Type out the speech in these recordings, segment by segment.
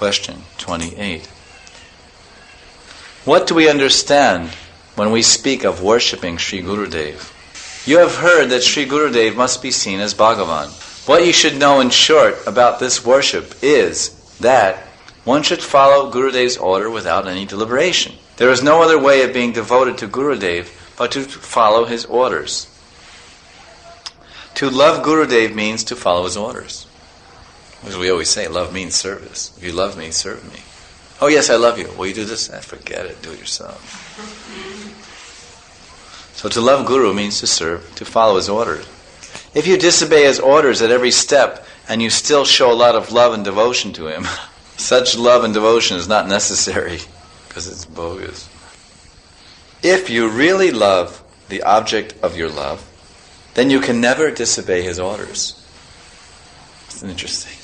Question 28. What do we understand when we speak of worshipping Sri Gurudev? You have heard that Sri Gurudev must be seen as Bhagavan. What you should know in short about this worship is that one should follow Gurudev's order without any deliberation. There is no other way of being devoted to Gurudev but to follow his orders. To love Gurudev means to follow his orders. As we always say, love means service. If you love me, serve me. Oh yes, I love you. Will you do this? Forget it, do it yourself. So to love Guru means to serve, to follow his orders. If you disobey his orders at every step and you still show a lot of love and devotion to him, such love and devotion is not necessary because it's bogus. If you really love the object of your love, then you can never disobey his orders. It's interesting.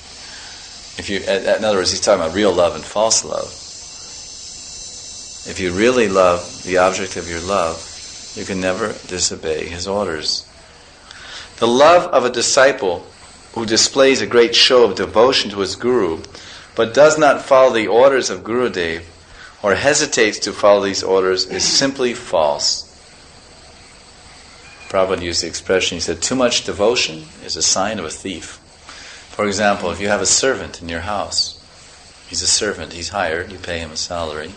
In other words, he's talking about real love and false love. If you really love the object of your love, you can never disobey his orders. The love of a disciple who displays a great show of devotion to his guru, but does not follow the orders of Gurudev, or hesitates to follow these orders, is simply false. Prabhupada used the expression, he said, too much devotion is a sign of a thief. For example, if you have a servant in your house, he's a servant, he's hired, you pay him a salary,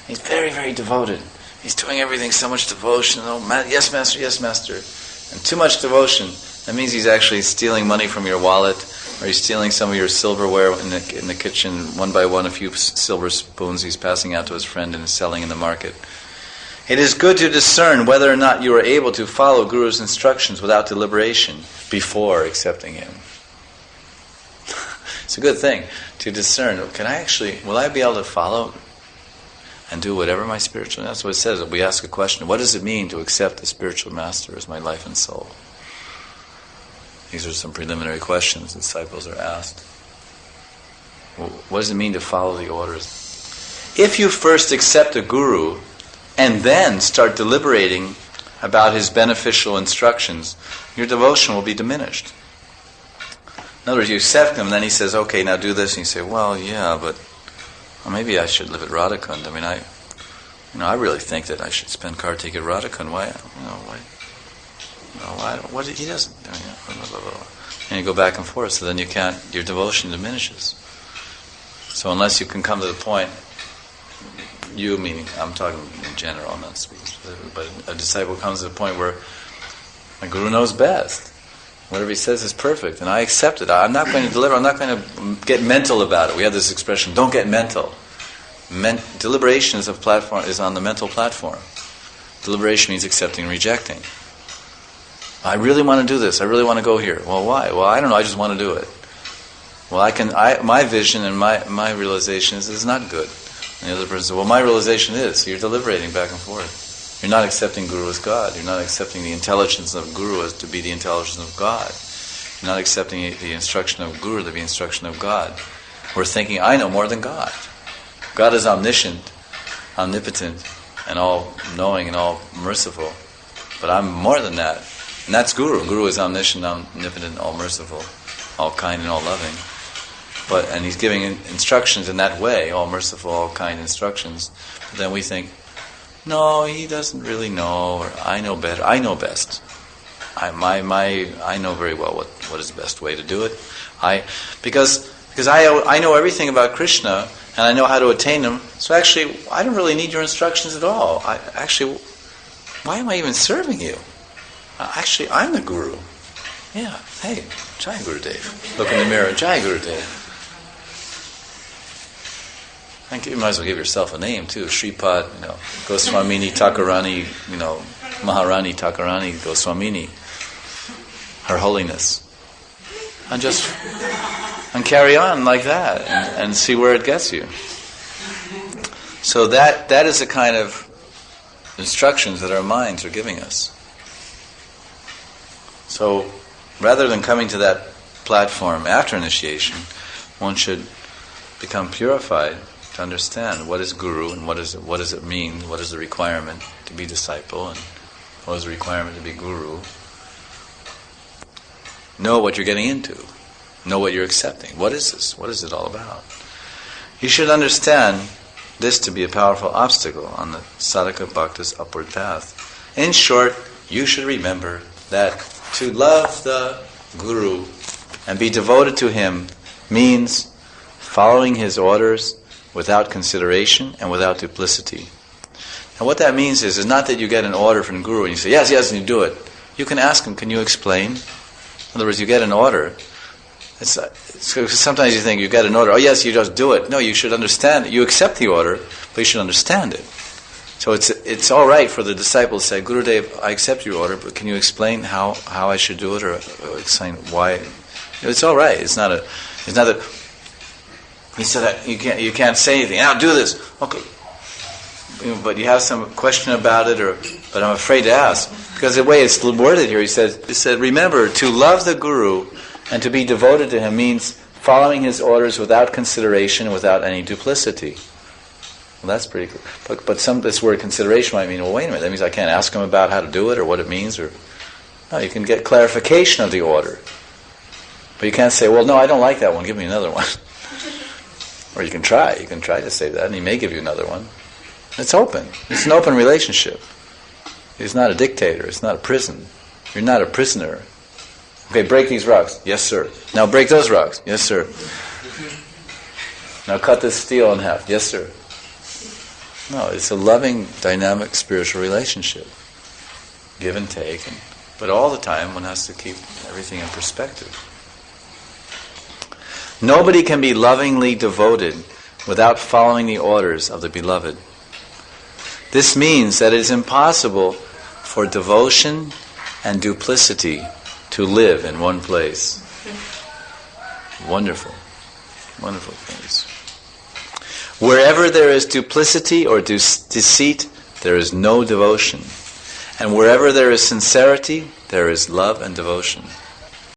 he's very, very devoted. He's doing everything, so much devotion. Oh, yes, master, yes, master. And too much devotion, that means he's actually stealing money from your wallet, or he's stealing some of your silverware in the kitchen, one by one, a few silver spoons he's passing out to his friend and selling in the market. It is good to discern whether or not you are able to follow Guru's instructions without deliberation before accepting him. It's a good thing to discern, will I be able to follow and do whatever my spiritual... That's what it says. We ask a question, what does it mean to accept the spiritual master as my life and soul? These are some preliminary questions disciples are asked. What does it mean to follow the orders? If you first accept a guru and then start deliberating about his beneficial instructions, your devotion will be diminished. In other words, you accept him, and then he says, okay, now do this, and you say, well, yeah, but maybe I should live at Radhakund. I really think that I should spend Kartik at Radhakund. Why? What he doesn't. And you go back and forth, so then your devotion diminishes. So unless you can come to the point, you meaning, I'm talking in general, I'm not speaking specifically, but a disciple comes to the point where my guru knows best. Whatever he says is perfect, and I accept it. I'm not going to deliver, I'm not going to get mental about it. We have this expression, don't get mental. Deliberation is on the mental platform. Deliberation means accepting and rejecting. I really want to do this, I really want to go here. Well, why? Well, I don't know, I just want to do it. Well, my vision and my realization is it's not good. And the other person says, well, my realization is, so you're deliberating back and forth. You're not accepting Guru as God. You're not accepting the intelligence of Guru as to be the intelligence of God. You're not accepting the instruction of Guru to be the instruction of God. We're thinking, I know more than God. God is omniscient, omnipotent, and all-knowing and all-merciful. But I'm more than that. And that's Guru. Guru is omniscient, omnipotent, all-merciful, all-kind and all-loving. And he's giving instructions in that way, all-merciful, all-kind instructions. But then we think, no, he doesn't really know, or I know better. I know best. I know very well what is the best way to do it. Because I know everything about Krishna, and I know how to attain him. So actually, I don't really need your instructions at all. Why am I even serving you? Actually, I'm the guru. Yeah. Hey, Jai Gurudev. Look in the mirror. Jai Gurudev. I think you might as well give yourself a name too. Shripad, Goswamini Thakurani, Maharani Thakurani Goswamini, Her Holiness, and carry on like that, and see where it gets you. So that is the kind of instructions that our minds are giving us. So rather than coming to that platform after initiation, one should become purified to understand what is Guru and what does it mean, what is the requirement to be disciple, and what is the requirement to be Guru. Know what you're getting into. Know what you're accepting. What is this? What is it all about? You should understand this to be a powerful obstacle on the sadhaka bhakta's upward path. In short, you should remember that to love the Guru and be devoted to him means following his orders without consideration and without duplicity. And what that means is not that you get an order from the Guru and you say, yes, yes, and you do it. You can ask him, can you explain? In other words, you get an order. Sometimes you think you get an order, oh yes, you just do it. No, you should understand it. You accept the order, but you should understand it. So it's all right for the disciple to say, Gurudev, I accept your order, but can you explain how I should do it, or explain why? It's all right. It's not that he said that you can't say anything. Now do this. Okay. But you have some question about it, but I'm afraid to ask. Because the way it's worded here, he said, remember, to love the Guru and to be devoted to him means following his orders without consideration, without any duplicity. Well, that's pretty cool. But this word consideration might mean, well, wait a minute, that means I can't ask him about how to do it or what it means. No, you can get clarification of the order. But you can't say, well, no, I don't like that one, give me another one. Or you can try to say that, and he may give you another one. It's open. It's an open relationship. He's not a dictator. It's not a prison. You're not a prisoner. Okay, break these rocks. Yes, sir. Now break those rocks. Yes, sir. Now cut this steel in half. Yes, sir. No, it's a loving, dynamic, spiritual relationship. Give and take. But all the time, one has to keep everything in perspective. Nobody can be lovingly devoted without following the orders of the beloved. This means that it is impossible for devotion and duplicity to live in one place. Wonderful. Wonderful place. Wherever there is duplicity or deceit, there is no devotion. And wherever there is sincerity, there is love and devotion.